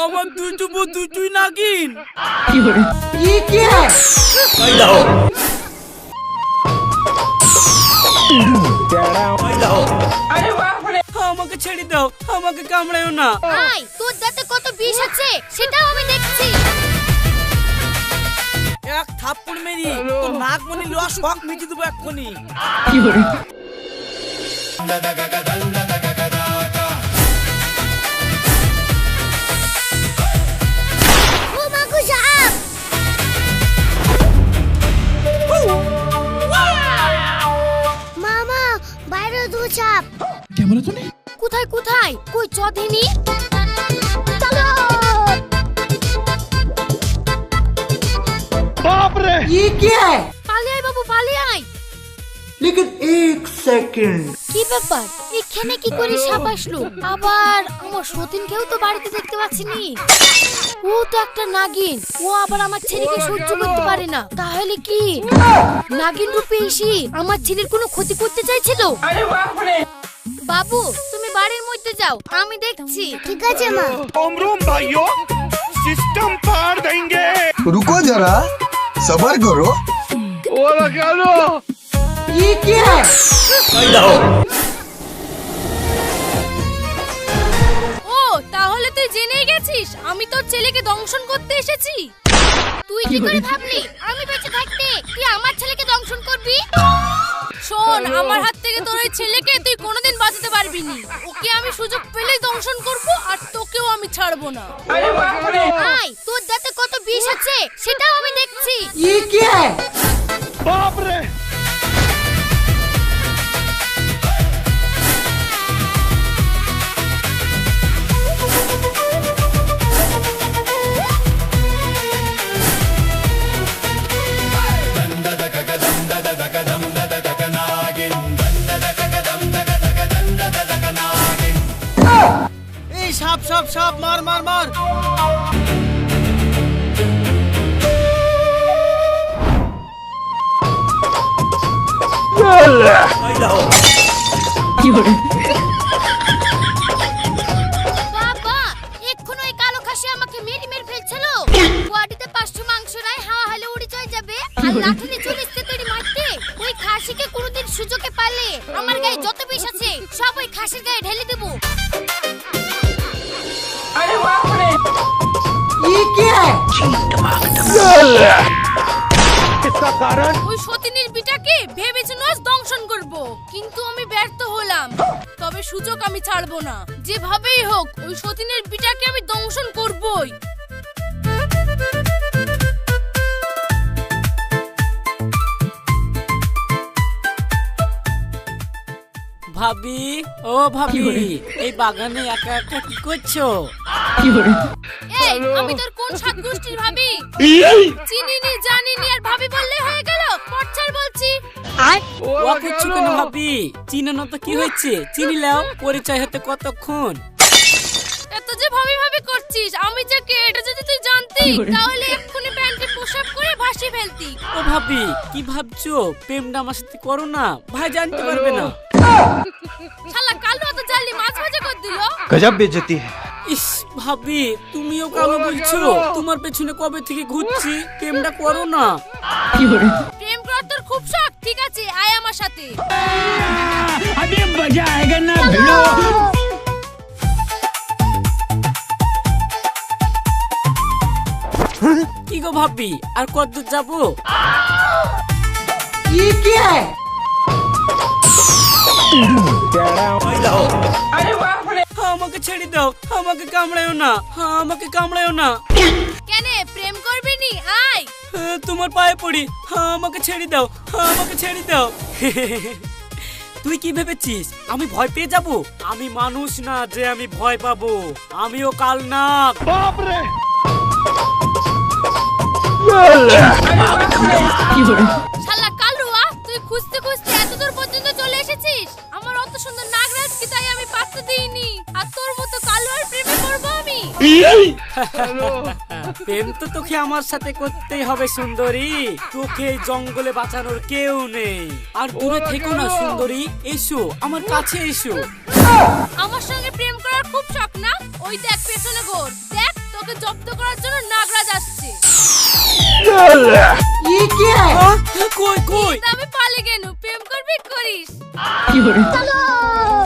আমার দুটোই নাগিন। ये क्या है? আমাকে ছেড়ে দাও, আমাকে কামড়ায়ও না। আই তোর দাঁতে কত বিষ আছে সেটাও আমি দেখছি। এক থাপ্পড় মেরি তোর নাক মনি লোয়া শখ মিটি দেবো এক্ষুনি। ও মাগো সাপ! মামা বাইরে দু সাপ। क्या बोला तूने? কোথায় কোথায় কই চদেনি? চলো बाप रे! ये क्या है? পালিয়ে আয় বাবু পালিয়ে আয়। लेकिन एक सेकंड। কি ব্যাপার এখানে কি করে সাপ আসলো? আবার আমার সতীনকেও তো বাড়িতে দেখতে পাচ্ছিনি। ও তো একটা নাগিন, ও আবার আমার ছেলেকে সহ্য করতে পারে না। তাহলে কি নাগিন রূপে এসে আমার ছেলের কোনো ক্ষতি করতে চাইছিল? বাবু তুমি বাড়ির মধ্যে যাও, আমি দেখছি। ঠিক আছে মা। रोम भाइयों सिस्टम पार देंगे। रुको जरा सबर करो। ओला क्या लो? ये क्या है? ও তাহলে তুই জেনেই গেছিস আমি তোর ছেলেকে দংশন করতে এসেছি। তুই কি করে ভাবলি আমি বেঁচে থাকতে তুই আমার ছেলেকে দংশন করবি? শোন আমার হাত থেকে তোর এই ছেলেকে তুই কোনোদিন বাঁচাতে পারবি না। ওকে আমি সুযোগ পেলেই দংশন করব আর তোকেও আমি ছাড়বো না। আই তোর দাঁতে কত বিষ আছে সেটাও আমি দেখছি। ये क्या है? बाप रे! এই সাপ সাপ সাপ মার মার মার। বাবা এক্ষুনি ওই কালো খাসি আমাকে মেরে মেরে ফেলছিল। বডিতে 500 মাংস নাই হাওয়া হলে উড়ে চলে যাবে। আর লাঠি নিয়ে চলে আসতে তৈরি মারতে। ওই খাসিকে কোনোদিন সুযোগে পালে আমার গায়ে যত বিষ আছে সব ওই খাসির গায়ে ঢেলে দেব। ये क्या है? इसका कारण ওই সতীনের বিটাকে ভেবেছিল আজ দংশন করব, কিন্তু আমি ব্যর্থ হলাম। তবে সুযোগ আমি ছাড়বো না, যেভাবেই হোক ওই সতীনের বিটাকে আমি দংশন করবই। ভাবি ও ভাবি, এই বাগানে একা একা কি করছো? এই আমি তোর কোন সাত গোষ্ঠীর ভাবি? চিনিনি জানিনি আর ভাবি বললে হয়ে গেল? পড়ছার বলছি। ও করছো কেন ভাবি? চিনো না তো কি হয়েছে? চিনি লাও, পরিচয় হতে কতক্ষণ? এত যে ভাবি ভাবি করছিস আমি যে কে এটা যদি তুই জানতি তাহলে এক্ষুনি প্যান্টে পোশাক করে ভাসিয়ে ফেলতি। ও ভাবি কি ভাবছো? প্রেমটা আমার সাথে করো না, ভাই জানতে পারবে না। শালা কালো তো জালি মাছ ভাজা করে দিল। गजब बेइज्जती है। ইস ভাবি তুমিও কালো বলছো? তোমার পেছনে কবে থেকে ঘুরছি, প্রেমটা করো না। প্রেম করার তোর খুব শখ, ঠিক আছে আয় আমার সাথে। अभी मजा आएगा ना भिड़ो। কি গো ভাবি আর কতদূর যাবো? ये क्या है? আমাকে ছেড়ে দাও, আমাকে কামড়ায়ও না, আমাকে কামড়ায়ও না। কেন প্রেম করবি নি? আয় তোমার পায়ে পড়ি, আমাকে ছেড়ে দাও, আমাকে ছেড়ে দাও। তুই কি ভেবেছিস আমি ভয় পেয়ে যাব? আমি মানুষ না যে আমি ভয় পাবো, আমিও কালনাগ। बाप रे! শালা কালুয়া তুই খুঁজতে খুঁজতে এত দূর পর্যন্ত চলে এসেছিস। আমার অত সুন্দর নাগরাজকে তাই আমি পাত্তা দিইনি। আর তোর মতো কালুয়ার প্রেমে পড়বো আমি? প্রেম তো তোকে আমার সাথে করতেই হবে সুন্দরী, তোকে এই জঙ্গলে বাঁচানোর কেউ নেই। আর দূরে থেকো না সুন্দরী, এসো আমার কাছে এসো। আমার সঙ্গে প্রেম করা করার খুব শখ না? ওই দেখ পেছনে ঘোর, দেখ তোকে জব্দ করার জন্য নাগরাজ আসছে। ये क्या है কই কই তা আমি পালে কেন? প্রেম করবি করিস।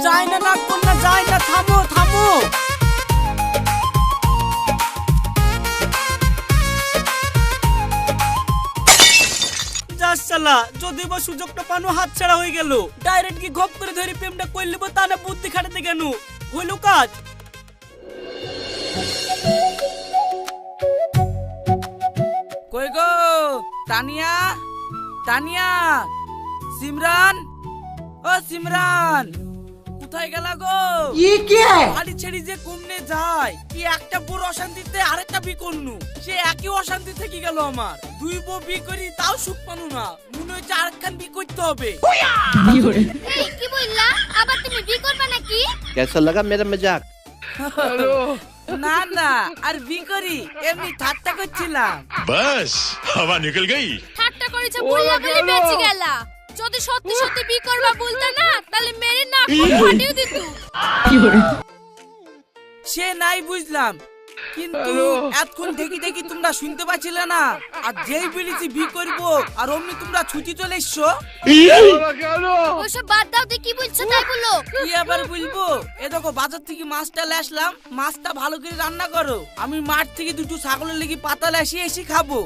যাই না নাক কন্যা, যাই না, থামো থামো। যাস শালা, যদি বা সুযোগটা পানো হাত ছাড়া হয়ে গেল। ডাইরেক্ট কি গপ করে ধরে প্রেমটা কই লিব, তা না বুদ্ধি খাটাতে কেন? হইল কাজ। কই গো তানিয়া, তানিয়া, সিমরান, ও সিমরান, কোথায় গেলা গো? ये क्या है বাড়ি ছেড়ে যে কমনে যায়, কি একটা বড় অশান্তিতে আরেকটা বি করনু, সে একই অশান্তি থেকে গেল আমার। দুই বউ বি করি তাও সুখ পানু না, মনে হচ্ছে আরেকখান বি করতে হবে। এই কি বললা? আবার তুমি বি করবা নাকি? कैसा लगा मेरा मजाक? না না, আর বি করি, এমনি ঠাট্টা করছিলাম। बस हवा निकल गई। ঠাট্টা করেছে বললা বলে বেঁচে গেলা। যদি সত্যি সত্যি বি করবা বলতা না, তাহলে মেরে নাক ফাটিয়ে দিত। সে নাই বুঝলাম, কিন্তু এতক্ষণ দেখি দেখি তোমরা শুনতে পাচ্ছিলে না? আর যেই বলেছি বি করবো আর অমনি তোমরা ছুটি চলে এসছো। ওসব বাদ দাও, তুই কি বলছো তাই বলো। কি আবার বলবো? এ দেখো বাজার থেকে মাছটা আসলাম, মাছটা ভালো করে রান্না করো। আমি মাঠ থেকে দুটো ছাগলের লেগে পাতা এসে এসে খাবো।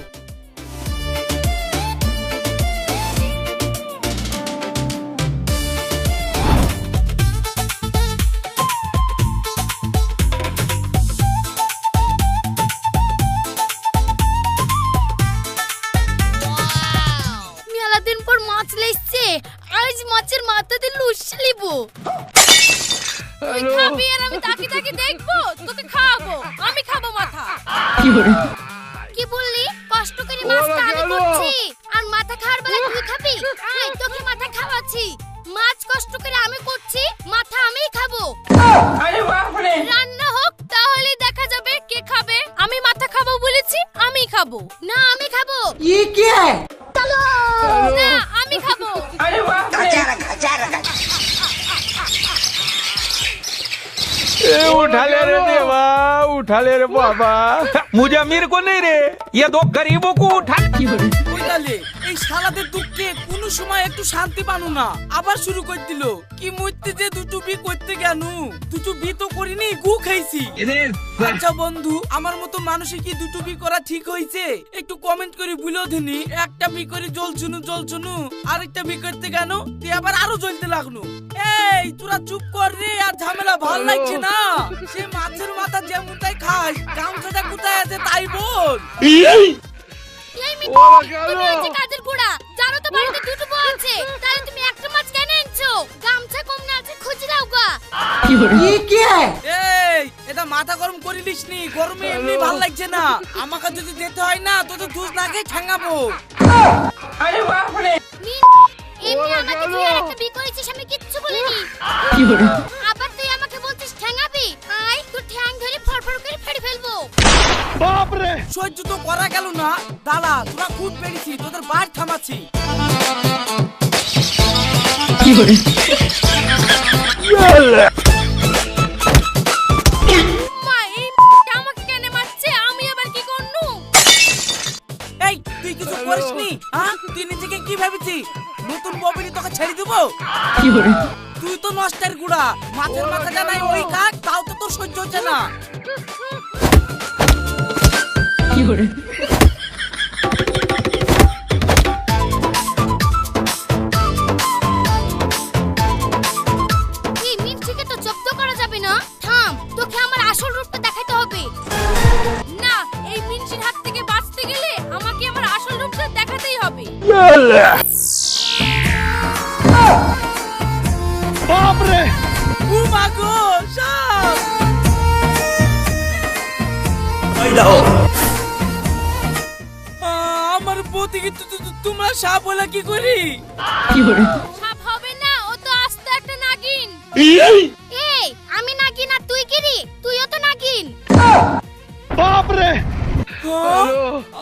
মেলা দিন পর মাছ লেসছে, আজ মাছের মাথা দিয়ে লুচি লিব। তুই খাবি আর আমি তাকি তাকি দেখবো, তোকে খাওয়াবো। আমি খাবো মাথা। কি বললি? কষ্ট করে মাছটা আমি করছি আর মাথা খাওয়ার বেলা তুই খাবি? আয় তোকে মাথা খাওয়াচ্ছি। মাছ কষ্ট করে আমি করছি, মাথা আমিই খাবো। রান্না হোক তাহলে দেখা যাবে কে খাবে। আমি মাথা খাবো বলেছি, আমি খাবো। না আমি খাবো। ये क्या है না আমি খাবো। उठा ले रे देवा, उठा ले रे बाबा। मुझे अमीर को नहीं रे, ये दो गरीबों को उठा। ওইটালে এই শালাদের দুঃখে কোনো সময় একটু শান্তি পানো না। আবার শুরু করে দিল। কি মরতে যে দুটো বি করতে কেন? দুটো বি তো করিনি, গু খাইছি। আচ্ছা বন্ধু, আমার মতো মানুষের কি দুটো বি করা ঠিক হয়েছে? একটু কমেন্ট করে বুঝলো দিনি। একটা বি করে জ্বলছুনু, আরেকটা বি করতে কেন? তুই আবার আরো জ্বলতে লাগলো। এই তোরা চুপ কর রে, আর ঝামেলা ভাল লাগছে না। সে মাছের মাথা যেমন তাই খাস, গামছাটা কোথায় আছে তাই বল। এই মিঠু, তুমি হচ্ছে কাজের বুড়া। জানো তো বাড়িতে দুটো বউ আছে, তাহলে তুমি একটা মাছ কেন এনেছো? গামছা কম না আছে, খুঁজে দাও গা। ये क्या है এই এটা মাথা গরম করিলিস নি, গরমে এমনি ভাল লাগছে না। আমাকে যদি যেতে হয় না, তোদের দুধ না খেয়ে ঠাঙ্গাবো। এমনি আমাকে তুই আর একটা বি করেছিস, আমি কিচ্ছু বলিনি। আবার তুই আমাকে বলছিস ঠ্যাঙাবি? আয় তোর ঠ্যাং ধরে ফড়ফড় করে ফাড়ি ফেলবো। बाप रे। সহ্য তো করা গেল না। দাঁড়া, তোরা খুব বেড়েছি, তোদের বার থামাচ্ছি। মা এই আমাকে কেন মারছে? আমি আবার কি করনু? এই তুই কিছু করিসনি? হ্যাঁ, তুই নিজেকে কি ভেবেছিস? নতুন বউবিনি তোকে ছেড়ে দেবো? তুই তো নষ্টের গুড়া। মাছের মাথা জানাই ওই কাক, তাও তো তোর সহ্য হচ্ছে না। এই মিনচিকে তো জব্দ করা যাবে না। থাম, তোকে আমার আসল রূপটা দেখাতে হবে। না, এই মিনচির হাত থেকে বাঁচতে গেলে আমাকে আমার আসল রূপটা দেখাতেই হবে। बाप रे। ও মা গো, সাপ! আমার বউকে তোমরা সাপ বলে কি করি? সাপ হবে না, ও তো আস্ত একটা নাগিন। এই আমি নাগিন আর তুই কি রে? তুইও তো নাগিন। बाप रे।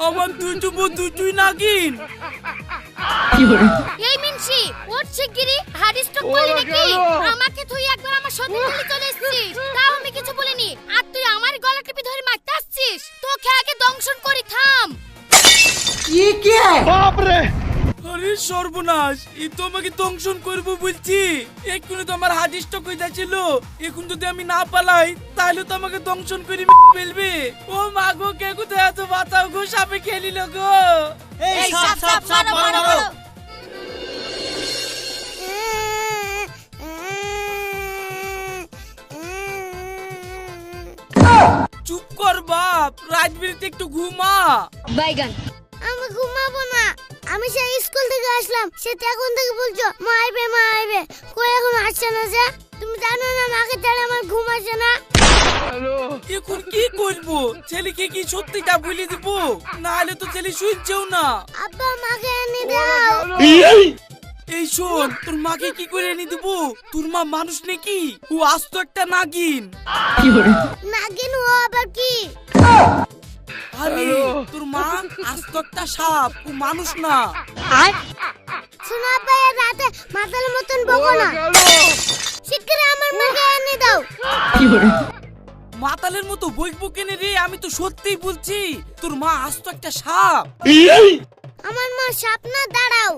আমার দুটো বউ দুটোই নাগিন। এই মিনসি ওর শিগগিরই হার্ট স্ট্রোক করলি নাকি? আমাকে তুই একবার আমার সাথে নিয়ে চলে এসেছিস, তাও আমি কিছু বলিনি, আর তুই আমার গলা টিপে ধরে মারতে আসছিস। তোকে আগে দংশন করি, থাম। ये क्या है? আরে সর্বনাশ, এই তো আমাকে দংশন করবো বলছি। এক্ষুনি তো আমার হার্ট স্ট্রোক হয়ে যাচ্ছিল, এখন যদি আমি না পালাই তাহলে তো আমাকে দংশন করে ফেলবে। ও মা গো, কে কোথায় আছো, বাঁচাও গো, সাপে খেলিল গো। এই সাপ সাপ সাপ মারো মারো। চুপ কর বাপ, রাত বিরেতে একটু ঘুমা। বাইগান। আমি ঘুমাবো না, আমি সেই স্কুল থেকে আসলাম, সে এখন থেকে বলছো মারবে মারবে, কই এখন আসছে না যে? তুমি জানো না মাকে ছাড়া আমার ঘুম আসে না। এখন কি করবো, ছেলেকে কি সত্যিটা বলে দিব, না হলে তো ছেলে শুনছেও না। আব্বা মাকে এনে দাও। এই শোন, তোর মাকে কি করে এনে দিব? তোর মা মানুষ নাকি? ও আস্ত একটা নাগিন। নাগিন ও আবার কি? আরে তোর মা আস্ত একটা সাপ, ও মানুষ না। শোনো আব্বা, এই রাতে মাতাল মতন বকো না, শিগগিরই আমার মাকে এনে দাও। মাতালের মতো বইকবো কেনে রে, আমি তো সত্যিই বলছি, তোর মা আস্ত একটা সাপ। আমার মা সাপ না, দাঁড়াও।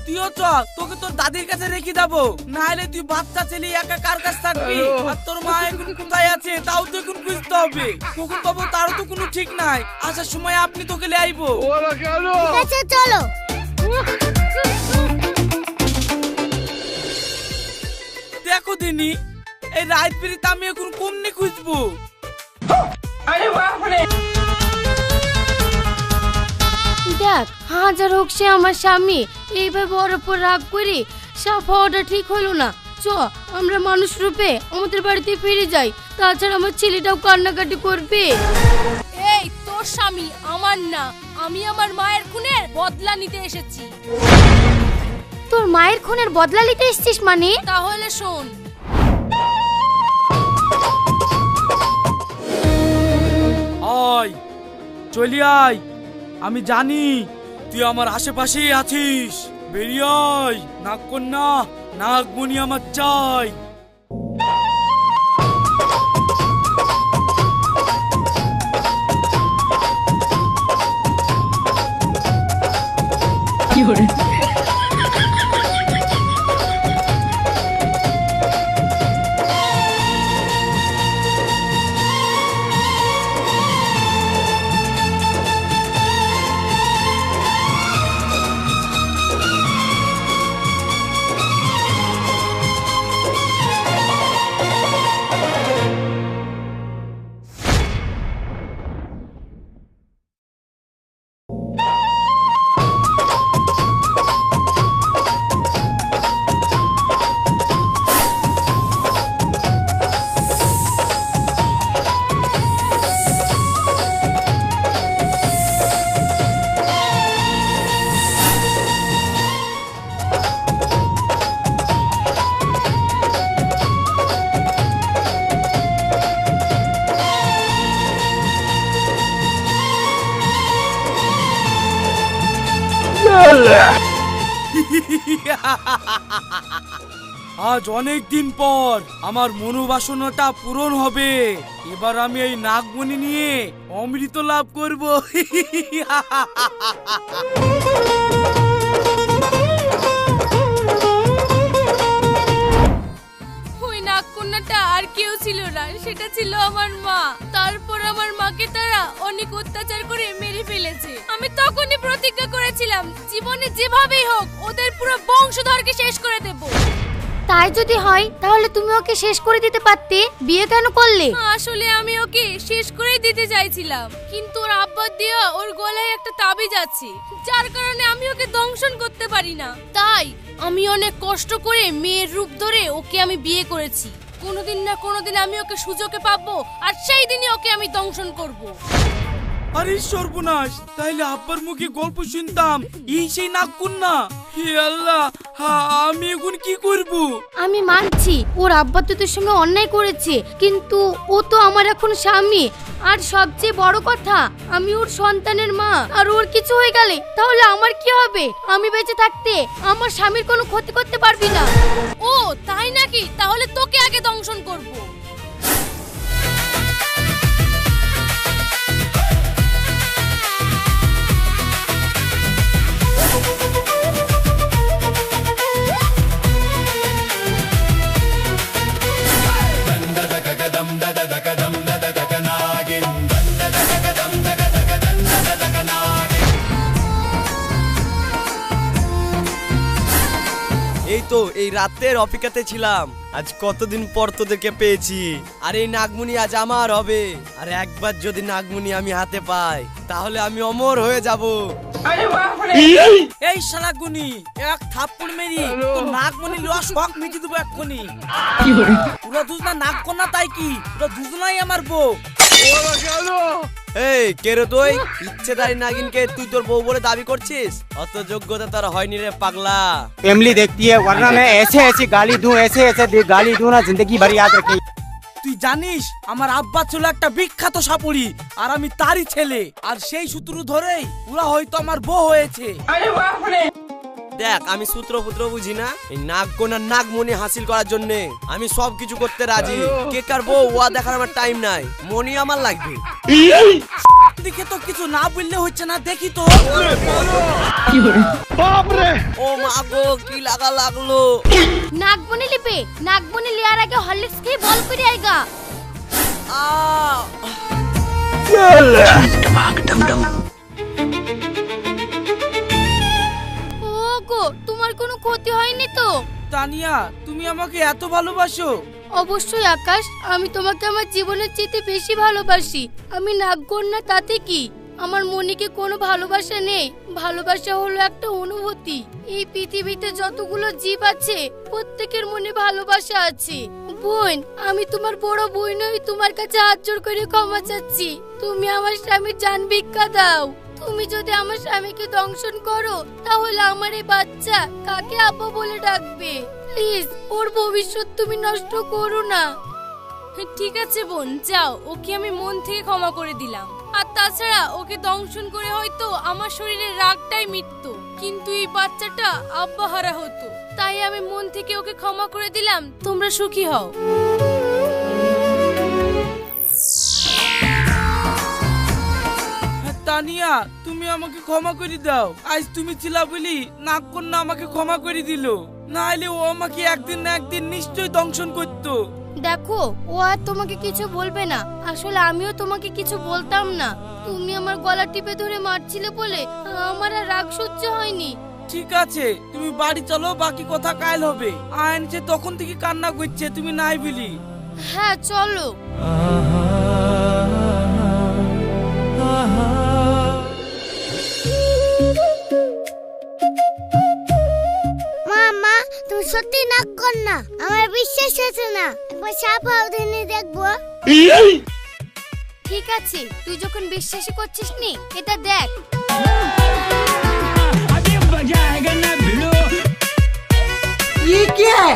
তুইও চ, তোকে তোর দাদির কাছে রেখে দেবো, না হলে তুই বাচ্চা ছেলে একা কার কাছে থাকবি? আর তোর মা এখন কোথায় আছে তাও তো এখন বুঝতে হবে, কখন পাবো তারও তো কোনো ঠিক নাই। আসার সময় আপনি তোকে লে আইবো। ঠিক আছে, চলো। দেখো দিনি, এই রাত বিরিতে আমি এখন কমনে খুঁজবো। দেখ, হাজার হোক সে আমার স্বামী, এইভাবে ওর উপর রাগ করে সাফ হওয়াটা ঠিক হলো না। চ, আমরা মানুষ রূপে আমাদের বাড়িতে ফিরে যাই, তাছাড়া আমার ছেলেটাও কান্নাকাটি করবে। এই তোর স্বামী, আমার না, আমি আমার মায়ের খুনের বদলা নিতে এসেছি। তোর মায়ের খুনের বদলা নিতে এসেছিস মানে? তাহলে শোন। আয়, চলি আয়, আমি জানি তুই আমার আশেপাশেই আছিস, বেরিয়ে আয়। নাগ কন্যা, নাগমণি আমার চাই। আজ অনেক দিন পর আমার মনোবাসনাটা পূরণ হবে। এবার আমি এই নাগমণি নিয়ে অমৃত লাভ করব। ওই নাগকন্যাটা আর কেউ ছিল না, সেটা ছিল আমার মা। তারপর আমার মাকে তারা অনেক অত্যাচার করে মেরে ফেলেছে। আমি তখনই প্রতিজ্ঞা করেছিলাম জীবনে যেভাবেই হোক ওদের পুরো বংশধরকে শেষ করে দেব। তাই যদি হয় তাহলে তুমি ওকে শেষ করে দিতে পারতে, বিয়ে কেন করলে? আসলে আমি ওকে শেষ করেই দিতে চাইছিলাম, কিন্তু ওর আব্বা দিয়া ওর গলায় একটা তাবিজ আছে, যার কারণে আমি ওকে দংশন করতে পারি না। তাই আমি অনেক কষ্ট করে মেয়ের রূপ ধরে ওকে আমি বিয়ে করেছি। কোনোদিন না কোনোদিন আমি ওকে সুযোগে পাবো, আর সেই দিনই ওকে আমি দংশন করব। আরে সর্বনাশ, তাইলে আব্বার মুখে গল্প শুনতাম এই সেই নাগকন্যা। হে আল্লাহ, আমি এখন কি করব? আমি মানছি ওর আব্বা তো তোর সঙ্গে অন্যায় করেছে, কিন্তু ও তো আমার এখন স্বামী। আর সবচেয়ে বড় কথা, আমি ওর সন্তানের মা। আর ওর কিছু হয়ে গেলে তাহলে আমার কি হবে? আমি বেঁচে থাকতে আমার স্বামীর কোনো ক্ষতি করতে পারবি না। ও তাই নাকি? তাহলে তোকে আগে দংশন করব। এই তো এই রাতের অপেক্ষাতে ছিলাম, আজ কতদিন পর তোদেরকে পেয়েছি। আর এই নাগমণি আজ আমার হবে। আর একবার যদি নাগমণি আমি হাতে পাই তাহলে আমি অমর হয়ে যাব। এই শালা গুনি, এক থাপ্পড় মেরি তো নাগমণি লোয়া শখ মিটি দেবো এক্ষুনি। পুরো দুজনা নাগ কন্যা, তাই কি পুরো দুজনাই আমার বউ। এই কে রে তুই? ইচ্ছেদারি নাগিনকে তুই তোর বউ বলে দাবি করছিস? অত যোগ্যতা তার হয়নি রে পাগলা। फैमिली देखती है, वरना मैं ऐसे ऐसी गाली दूं, ऐसे ऐसे गाली दूं ना, जिंदगी भर याद रखें। তুই জানিস আমার আব্বা ছিল একটা বিখ্যাত সাপুরি, আর আমি তারই ছেলে। আর সেই সূত্র ধরেই ওরা হয়তো আমার বউ হয়েছে। দেখ, আমি সূত্র পুত্র বুঝি না। এই নাগকন্যার নাগমণি হাসিল করার জন্য আমি সবকিছু করতে রাজি। কে কার বউ ওয়া দেখার আমার টাইম নাই, মনি আমার লাগবে। দেখে তো কিছু না বললে হচ্ছে না, দেখি তো। ও মা গো, কি লাগলো। নাগবনি লিপে, নাগবনি লিয়ার আগে হরলিক্স খেয়ে বল করে আইগা। ওগো, তোমার কোনো ক্ষতি হয়নি তো? তানিয়া, তুমি আমাকে এত ভালোবাসো? অবশ্যই আকাশ, আমি তোমাকে আমার জীবনের চেয়ে বেশি ভালোবাসি। আমি নাগকন্যা, তাতে কি? আমার মনিকে কোনো ভালোবাসা নেই। ভালোবাসা হলো একটা অনুভূতি। এই পৃথিবীতে যতগুলো জীব আছে প্রত্যেকের মনে ভালোবাসা আছে। বোন, আমি তোমার বড় বোন হই, তোমার কাছে হাত জোড় করে ক্ষমা চাচ্ছি। তুমি আমার স্বামীর জান ভিক্ষা দাও। তুমি যদি আমার স্বামীকে দংশন করো তাহলে আমার এই বাচ্চা কাকে আব্বা বলে ডাকবে? প্লিজ, ওর ভবিষ্যৎ তুমি নষ্ট করো না। ঠিক আছে বোন, যাও, ওকে আমি মন থেকে ক্ষমা করে দিলাম। আর তাছাড়া ওকে দংশন করে হয়তো আমার শরীরের রাগটাই মিটতো, কিন্তু এই বাচ্চাটা আব্বা হারা হতো। তাই আমি মন থেকে ওকে ক্ষমা করে দিলাম। তোমরা সুখী হও। তানিয়া, তুমি আমাকে ক্ষমা করে দাও। আজ তুমি ছিলা বলি নাগকন্যা আমাকে ক্ষমা করে দিল, না হলে ও আমাকে একদিন না একদিন নিশ্চয়ই দংশন করতো। দেখো, ও আর তোমাকে কিছু বলবে না। আসলে আমিও তোমাকে কিছু বলতাম না। তুমি আমার গলা টিপে ধরে মারছিলে বলে আমার আর রাগ সহ্য হয়নি। ঠিক আছে, তুমি বাড়ি চলো, বাকি কথা কাল হবে। আয়ন যে তখন থেকে কান্না করছে, তুমি নাই বলি। হ্যাঁ, চলো। মামা, তুমি সত্যি নাগকন্যা? আমার বিশ্বাস হচ্ছে না। একবার সাপ আউধেনে দেখবো। ঠিক আছে, তুই যখন বিশ্বাসই করছিস নি, এটা দেখ। ये क्या है?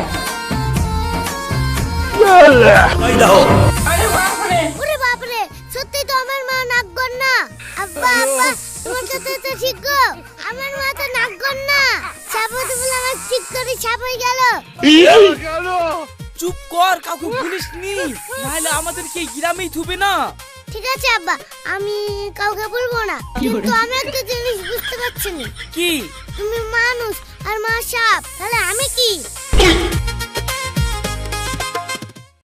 ওরে বাপরে, সত্যি তো আমার মা নাগকন্যা। আব্বা আব্বা, তোমার কথা তো ঠিক গো। আমার মা তো নাগকন্যা। সাপতে বলে আমার ঠিক করে সাপ হয়ে গেল। চুপ কর, কাউকে বলিস নি, নাহলে আমাদেরকে এই গ্রামেই থুবে না। ঠিক আছে আব্বা, আমি কাউকে বলবো না। কিন্তু আমি একটা জিনিস বুঝতে পারছি না। কি? তুমি মানুষ আর মা সাপ, তাহলে আমি কি?